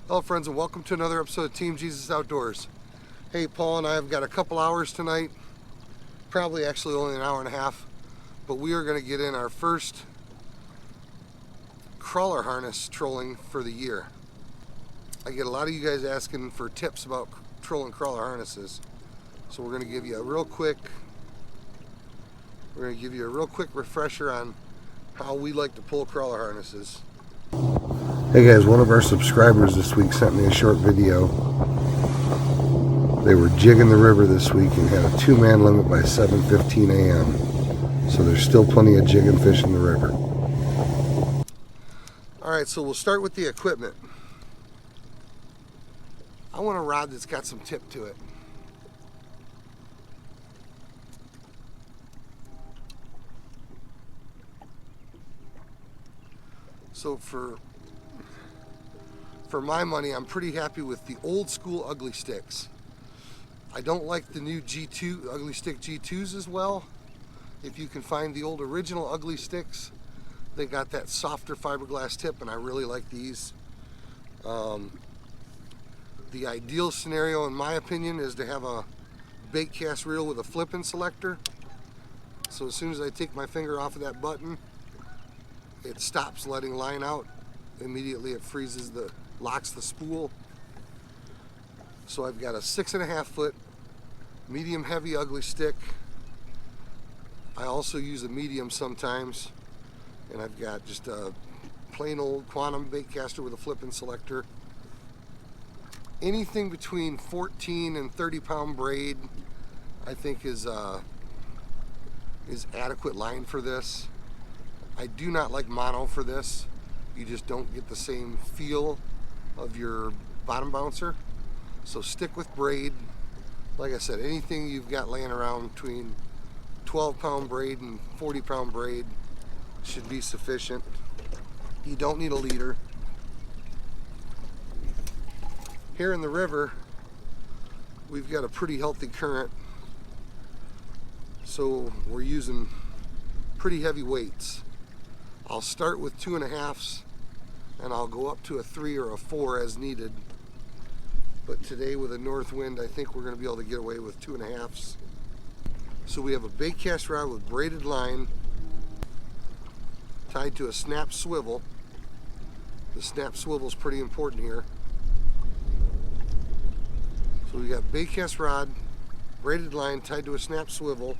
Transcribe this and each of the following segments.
Hello friends, and welcome to another episode of Team Jesus Outdoors. Hey, Paul and I have got a couple hours tonight, probably actually only an hour and a half, but we are going to get in our first crawler harness trolling for the year. I get a lot of you guys asking for tips about trolling crawler harnesses, so we're going to give you a real quick refresher on how we like to pull crawler harnesses. Hey guys, one of our subscribers this week sent me a short video. They were jigging the river this week and had a 2-man limit by 7:15 a.m. So there's still plenty of jigging fish in the river. Alright, so we'll start with the equipment. I want a rod that's got some tip to it. So for my money, I'm pretty happy with the old school ugly sticks. I don't like the new G2 ugly stick G2s as well. If you can find the old original ugly sticks, they got that softer fiberglass tip, and I really like these. The ideal scenario, in my opinion, is to have a bait cast reel with a flip-in selector. So as soon as I take my finger off of that button, it stops letting line out. Immediately it freezes locks the spool. So I've got a 6.5 foot medium heavy ugly stick. I also use a medium sometimes, and I've got just a plain old quantum bait caster with a flip-in selector. Anything between 14 and 30 pound braid I think is adequate line for this. I do not like mono for this. You just don't get the same feel of your bottom bouncer. So stick with braid. Like I said, anything you've got laying around between 12 pound braid and 40 pound braid should be sufficient. You don't need a leader. Here in the river, we've got a pretty healthy current, so we're using pretty heavy weights. I'll start with 2.5s and I'll go up to a 3 or a 4 as needed. But today with a north wind, I think we're going to be able to get away with 2.5s. So we have a bait cast rod with braided line tied to a snap swivel. The snap swivel is pretty important here. So we got bait cast rod, braided line tied to a snap swivel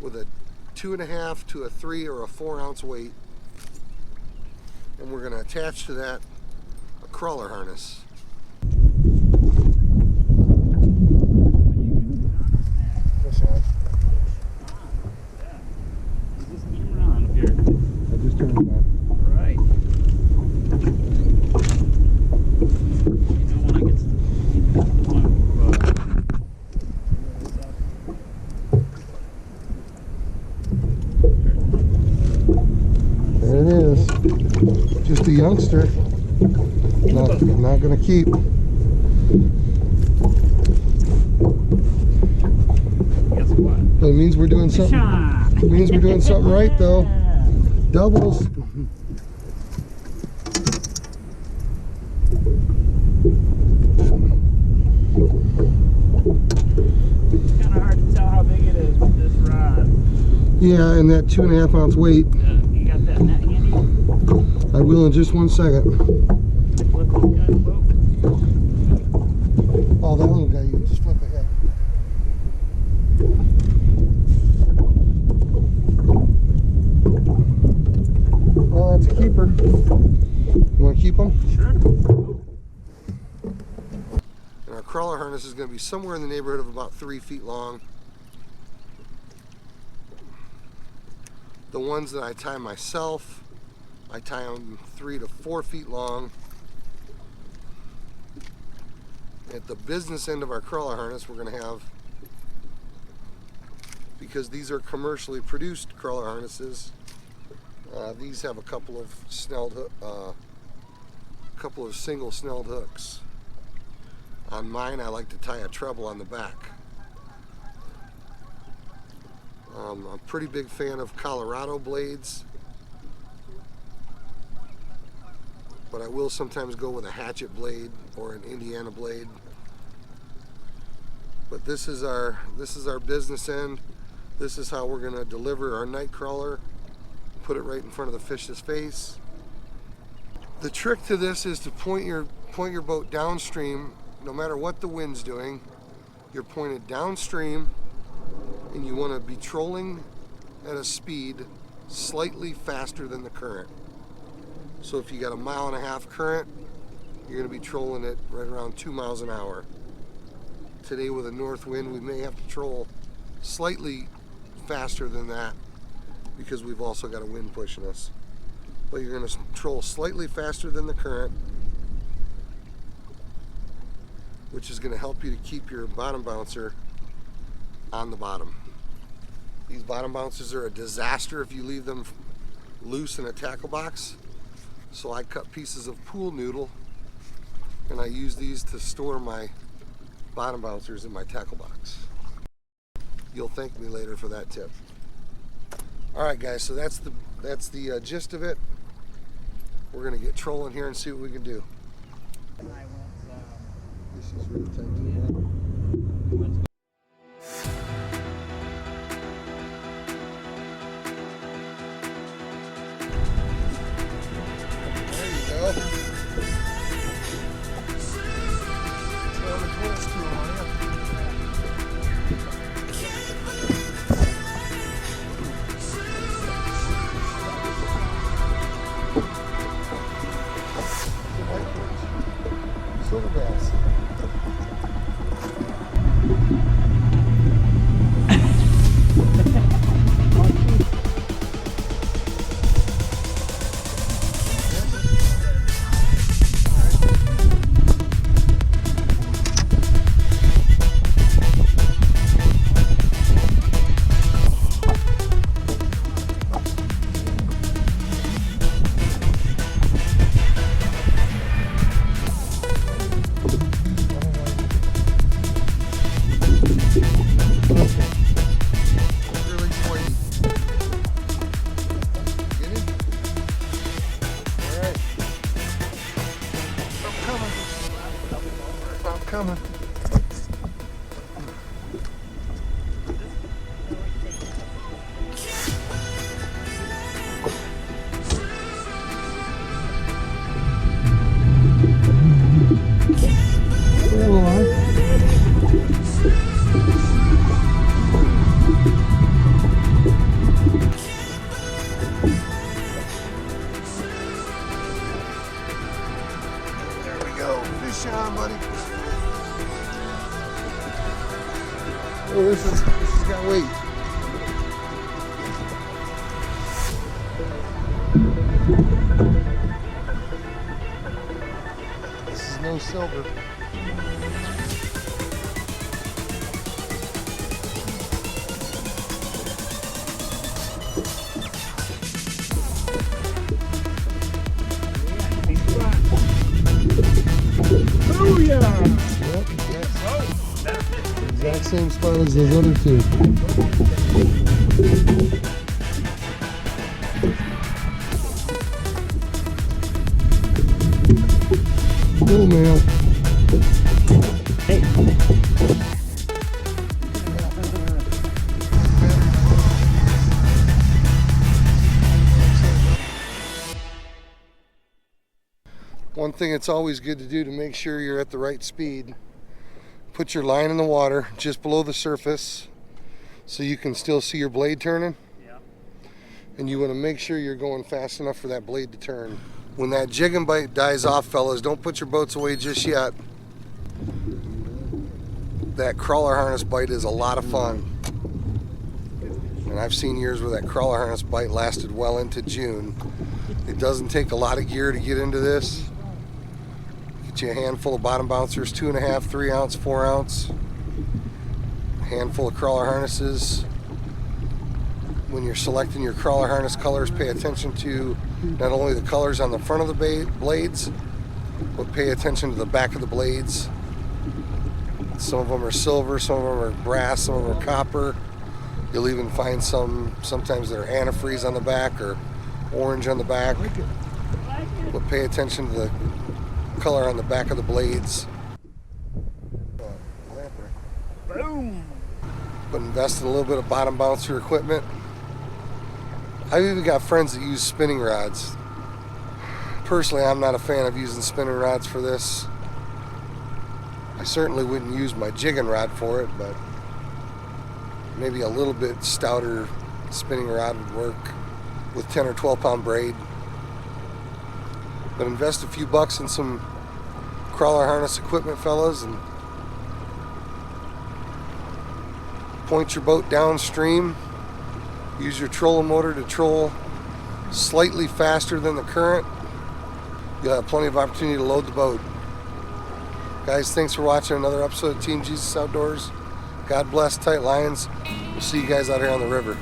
with a 2.5 to a 3 or a 4 ounce weight, and we're going to attach to that a crawler harness. I just turned it on. Right. There it is. Just a youngster. Not gonna keep. Guess what? But it means we're doing something. It means we're doing something right though. Doubles. It's kind of hard to tell how big it is with this rod. Yeah, and that 2.5 ounce weight. You got that net handy? I will in just 1 second. Flip this guy's boat. Oh, that little guy, you just flip ahead. Well, that's a keeper. You want to keep them? Sure. And our crawler harness is going to be somewhere in the neighborhood of about 3 feet long. The ones that I tie myself, I tie them 3 to 4 feet long. At the business end of our crawler harness, we're going to have, because these are commercially produced crawler harnesses, these have a couple of single snelled hooks. On mine, I like to tie a treble on the back. I'm a pretty big fan of Colorado blades. but I will sometimes go with a hatchet blade or an Indiana blade. But this is our business end. This is how we're going to deliver our night crawler. Put it right in front of the fish's face. The trick to this is to point your boat downstream. No matter what the wind's doing, you're pointed downstream, and you want to be trolling at a speed slightly faster than the current. So if you got a 1.5 mile current, you're going to be trolling it right around 2 miles an hour. Today with a north wind, we may have to troll slightly faster than that because we've also got a wind pushing us. But you're going to troll slightly faster than the current, which is going to help you to keep your bottom bouncer on the bottom. These bottom bouncers are a disaster if you leave them loose in a tackle box. So I cut pieces of pool noodle and I use these to store my bottom bouncers in my tackle box. You'll thank me later for that tip. Alright guys, so that's the gist of it. We're going to get trolling here and see what we can do. This is really tight. There you go. Throw the pulse to him, are you? Silverbass. Coming. There we go. Fish on, buddy. Oh, this has got weight. This is no silver. Oh yeah! Yep, exact same spot as those other two. Little male. Hey. One thing it's always good to do to make sure you're at the right speed, put your line in the water just below the surface so you can still see your blade turning. Yeah. And you want to make sure you're going fast enough for that blade to turn. When that jig and bite dies off, fellas, don't put your boats away just yet. That crawler harness bite is a lot of fun. And I've seen years where that crawler harness bite lasted well into June. It doesn't take a lot of gear to get into this. Get you a handful of bottom bouncers, 2.5, 3 ounce, 4 ounce. A handful of crawler harnesses. When you're selecting your crawler harness colors, pay attention to not only the colors on the front of the blades, but pay attention to the back of the blades. Some of them are silver, some of them are brass, some of them are copper. You'll even find sometimes that are antifreeze on the back or orange on the back. But pay attention to the color on the back of the blades. Boom! But invest in a little bit of bottom bouncer equipment. I've even got friends that use spinning rods. Personally, I'm not a fan of using spinning rods for this. I certainly wouldn't use my jigging rod for it, but maybe a little bit stouter spinning rod would work with 10 or 12 pound braid. But invest a few bucks in some crawler harness equipment, fellas, and point your boat downstream. Use your trolling motor to troll slightly faster than the current. You'll have plenty of opportunity to load the boat. Guys, thanks for watching another episode of Team Jesus Outdoors. God bless, tight lines. We'll see you guys out here on the river.